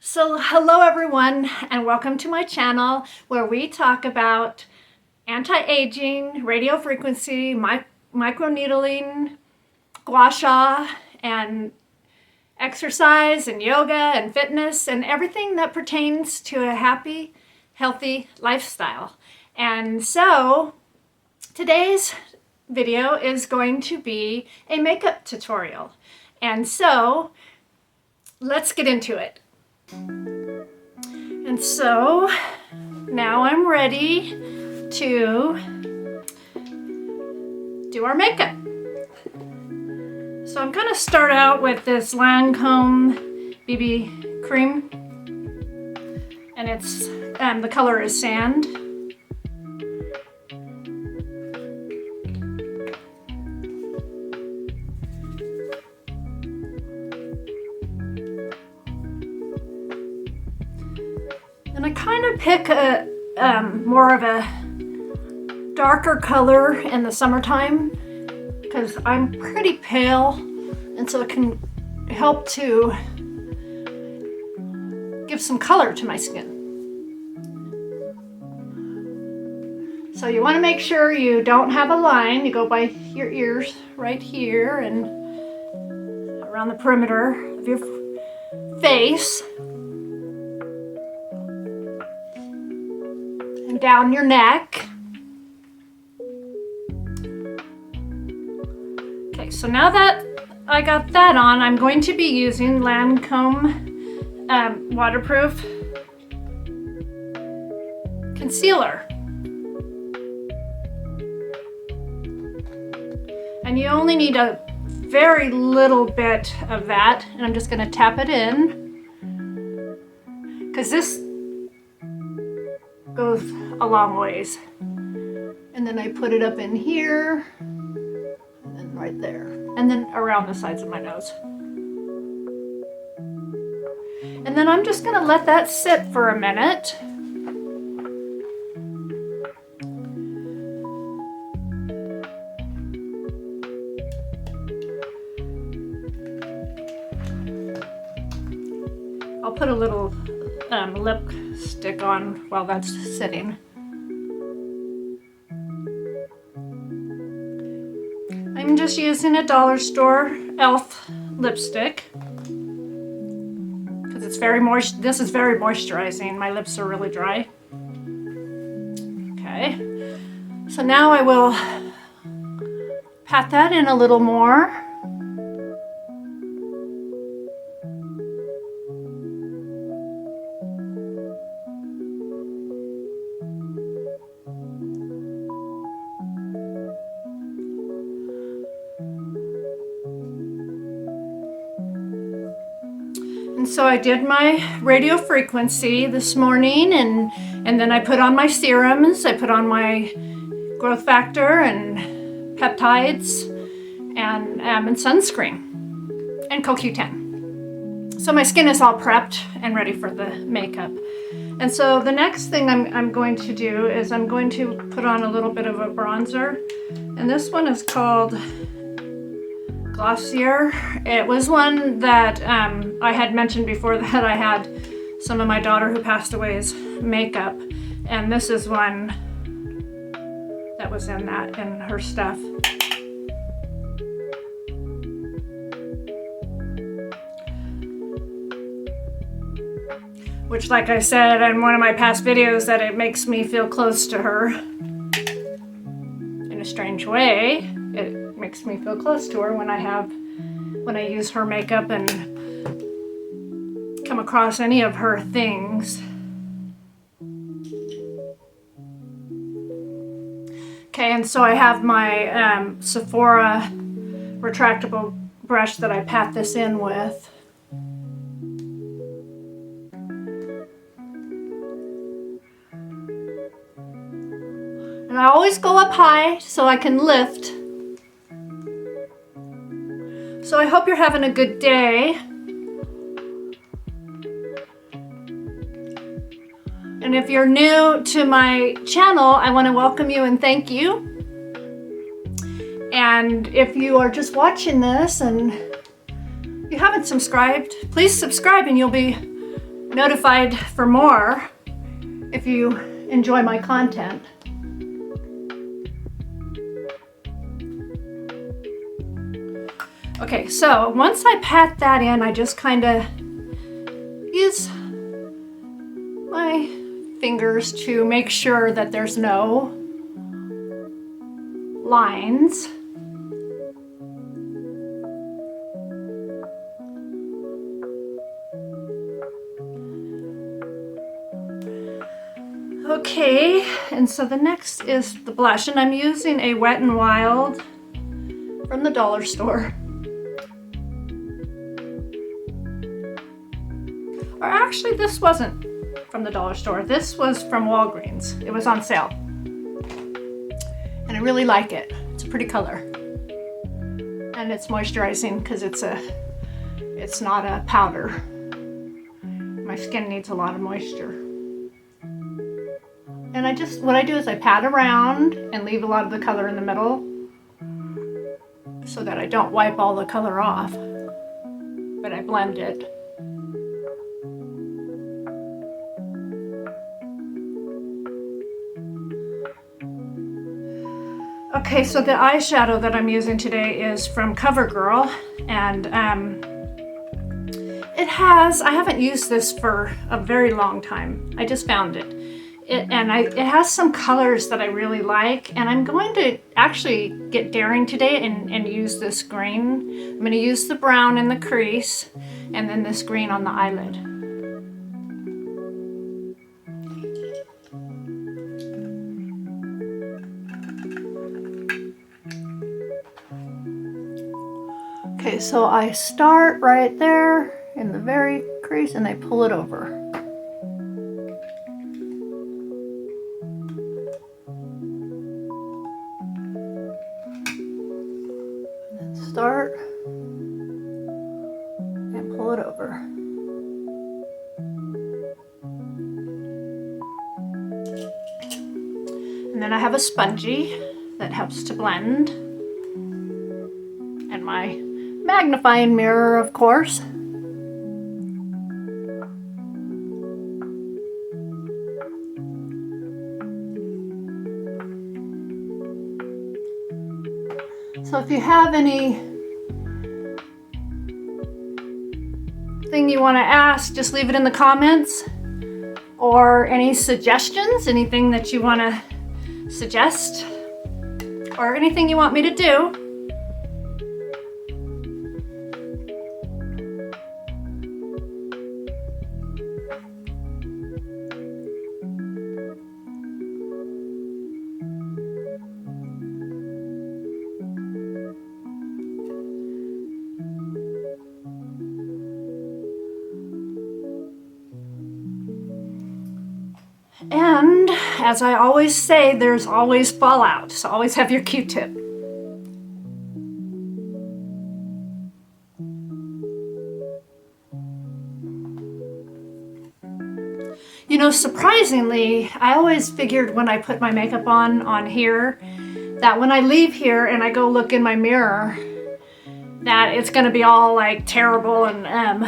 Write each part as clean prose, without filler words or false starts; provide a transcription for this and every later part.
So hello everyone and welcome to my channel where we talk about anti-aging, radio frequency, microneedling, gua sha, and exercise and yoga and fitness and everything that pertains to a happy, healthy lifestyle. And so today's video is going to be a makeup tutorial. And so let's get into it. And so now I'm ready to do our makeup. So I'm going to start out with this Lancome BB cream, and it's the color is Sand. And I kind of pick a more of a darker color in the summertime because I'm pretty pale, and so it can help to give some color to my skin. So you want to make sure you don't have a line. You go by your ears right here and around the perimeter of your face. And down your neck. Okay, so now that I got that on, I'm going to be using Lancome waterproof concealer. And you only need a very little bit of that, and I'm just going to tap it in because this goes a long ways. And then I put it up in here, and then right there, and then around the sides of my nose. And then I'm just gonna let that sit for a minute. I'll put a little lipstick on while that's sitting. I'm just using a dollar store e.l.f. lipstick because it's very moist. This is very moisturizing. My lips are really dry. Okay, so now I will pat that in a little more. And so I did my radio frequency this morning, and then I put on my serums. I put on my growth factor and peptides and sunscreen and CoQ10. So my skin is all prepped and ready for the makeup. And so the next thing I'm going to do is I'm going to put on a little bit of a bronzer, and this one is called Glossier. It was one that I had mentioned before that I had some of my daughter who passed away's makeup, and this is one that was in her stuff. Which, like I said in one of my past videos, that it makes me feel close to her in a strange way. It makes me feel close to her when I use her makeup and come across any of her things. Okay, and so I have my Sephora retractable brush that I pat this in with. And I always go up high so I can lift. So I hope you're having a good day. And if you're new to my channel, I want to welcome you and thank you. And if you are just watching this and you haven't subscribed, please subscribe and you'll be notified for more if you enjoy my content. Okay, so once I pat that in, I just kind of use my fingers to make sure that there's no lines. Okay, and so the next is the blush, and I'm using a Wet n Wild from the dollar store. Or actually, this wasn't from the dollar store. This was from Walgreens. It was on sale. And I really like it. It's a pretty color. And it's moisturizing because it's not a powder. My skin needs a lot of moisture. And what I do is I pat around and leave a lot of the color in the middle so that I don't wipe all the color off, but I blend it. Okay, so the eyeshadow that I'm using today is from CoverGirl, and I haven't used this for a very long time. I just found it. It has some colors that I really like, and I'm going to actually get daring today and use this green. I'm going to use the brown in the crease, and then this green on the eyelid. Okay, so I start right there in the very crease and I pull it over. Start and pull it over. And then I have a spongy that helps to blend. And my magnifying mirror, of course. So if you have anything you want to ask, just leave it in the comments, or any suggestions, anything that you want to suggest, or anything you want me to do. And as I always say, there's always fallout, so always have your Q-tip. You know, surprisingly, I always figured when I put my makeup on here, that when I leave here and I go look in my mirror, that it's gonna be all like terrible and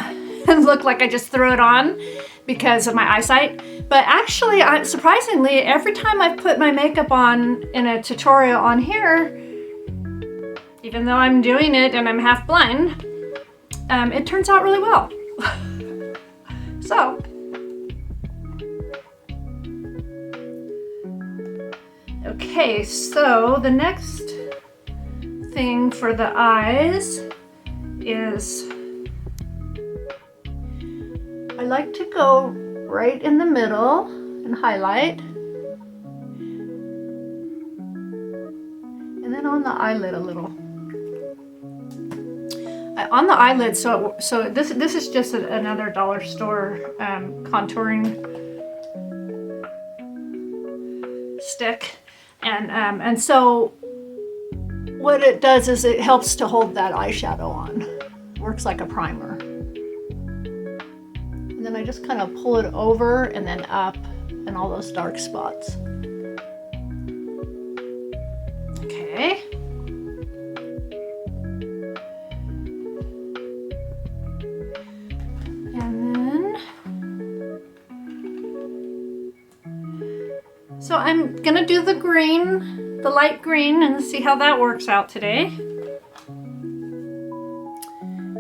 look like I just threw it on because of my eyesight. But actually, surprisingly, every time I've put my makeup on in a tutorial on here, even though I'm doing it and I'm half blind, it turns out really well. So, okay, so the next thing for the eyes is I like to go right in the middle and highlight, and then on the eyelid a little. On the eyelid, so this is just another dollar store contouring stick, and so what it does is it helps to hold that eyeshadow on. Works like a primer. And then I just kind of pull it over and then up in all those dark spots. Okay. And then I'm gonna do the green, the light green, and see how that works out today.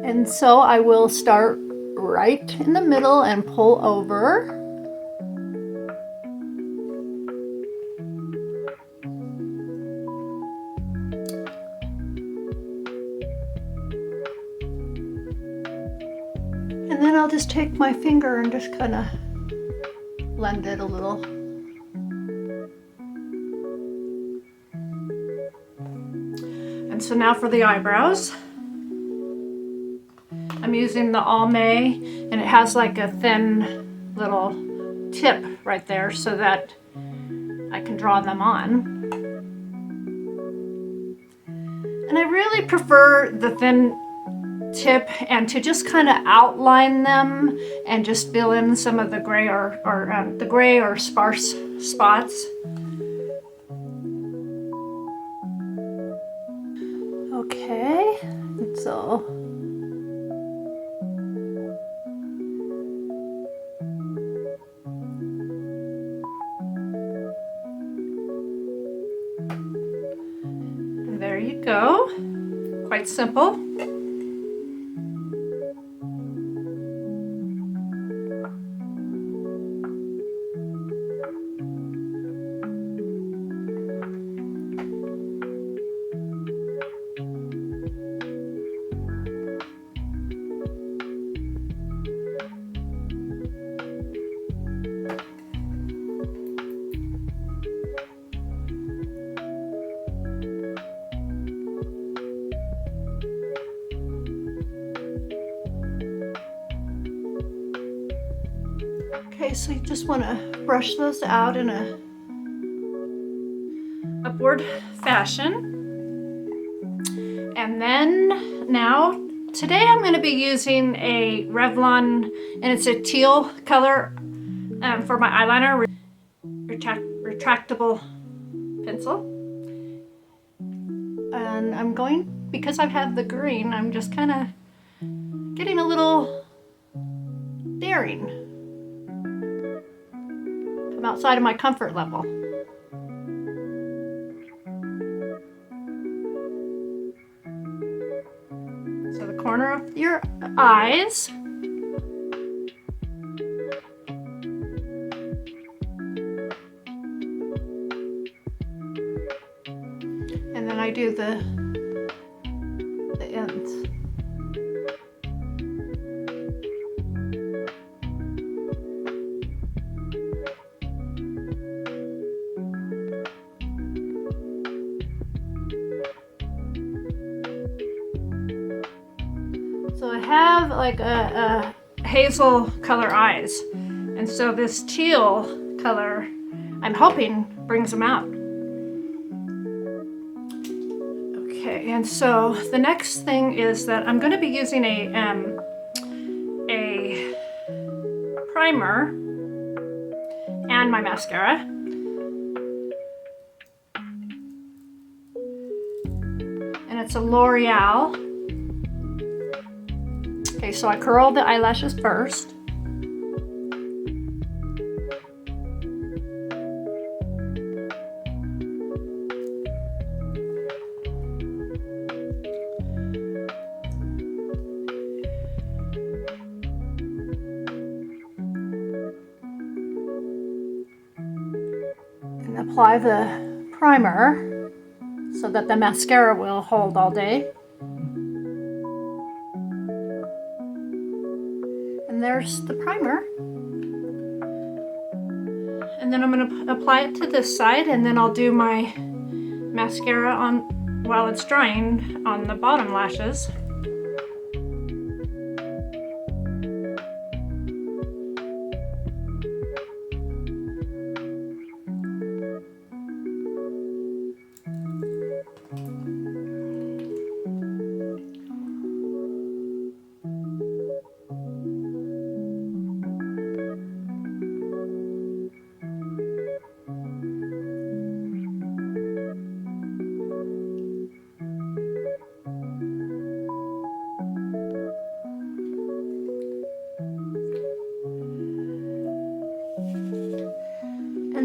And so I will start right in the middle and pull over. And then I'll just take my finger and just kind of blend it a little. And so now for the eyebrows. I'm using the Almay, and it has like a thin little tip right there so that I can draw them on. And I really prefer the thin tip and to just kind of outline them and just fill in some of the gray or sparse spots. Okay, so and there you go. Quite simple. Okay, so you just want to brush those out in a upward fashion. And then now, today I'm going to be using a Revlon, and it's a teal color for my eyeliner, retractable pencil. And I'm going, because I've had the green, I'm just kind of getting a little daring. I'm outside of my comfort level. So the corner of your eyes. And then I do the ends. So I have like a hazel color eyes, and so this teal color, I'm hoping, brings them out. Okay, and so the next thing is that I'm going to be using a primer and my mascara. And it's a L'Oreal. Okay, so I curl the eyelashes first. And apply the primer so that the mascara will hold all day. And there's the primer. And then I'm going to apply it to this side, and then I'll do my mascara on while it's drying on the bottom lashes.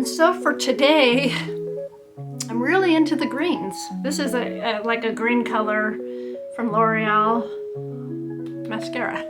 And so for today, I'm really into the greens. This is like a green color from L'Oreal mascara.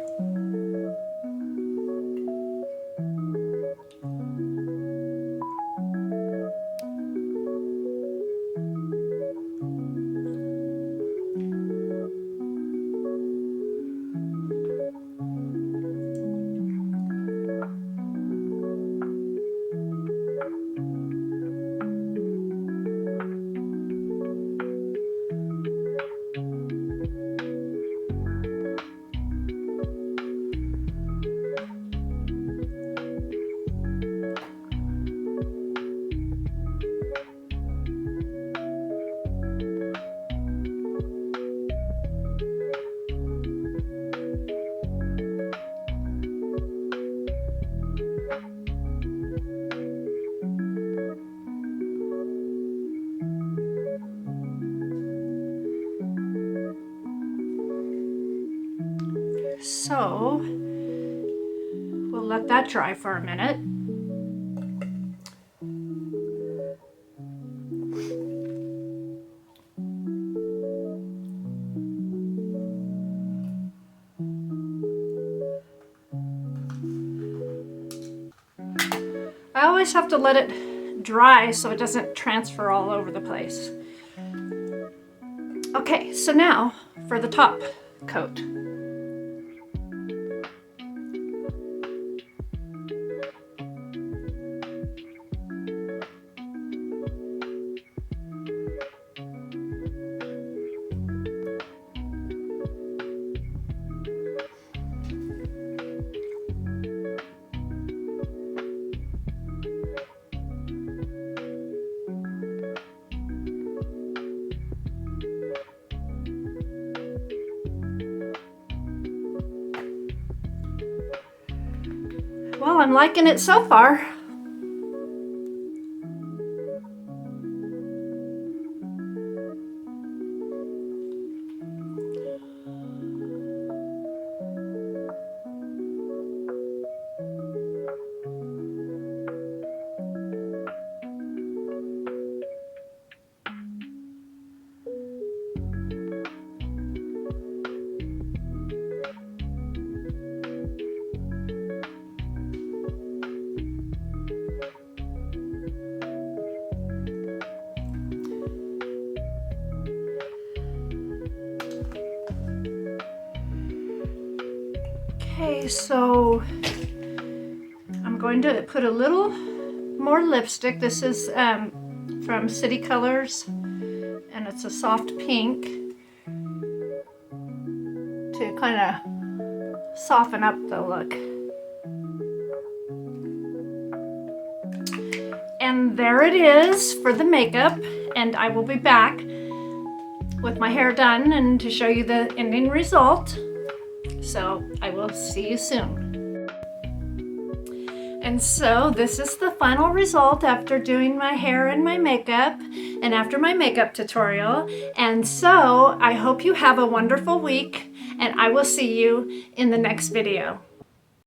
So we'll let that dry for a minute. I always have to let it dry so it doesn't transfer all over the place. Okay, so now for the top coat. Well, I'm liking it so far. Okay, so I'm going to put a little more lipstick. This is from City Colors, and it's a soft pink to kind of soften up the look. And there it is for the makeup, and I will be back with my hair done and to show you the ending result. So I will see you soon. And so this is the final result after doing my hair and my makeup and after my makeup tutorial. And so I hope you have a wonderful week, and I will see you in the next video.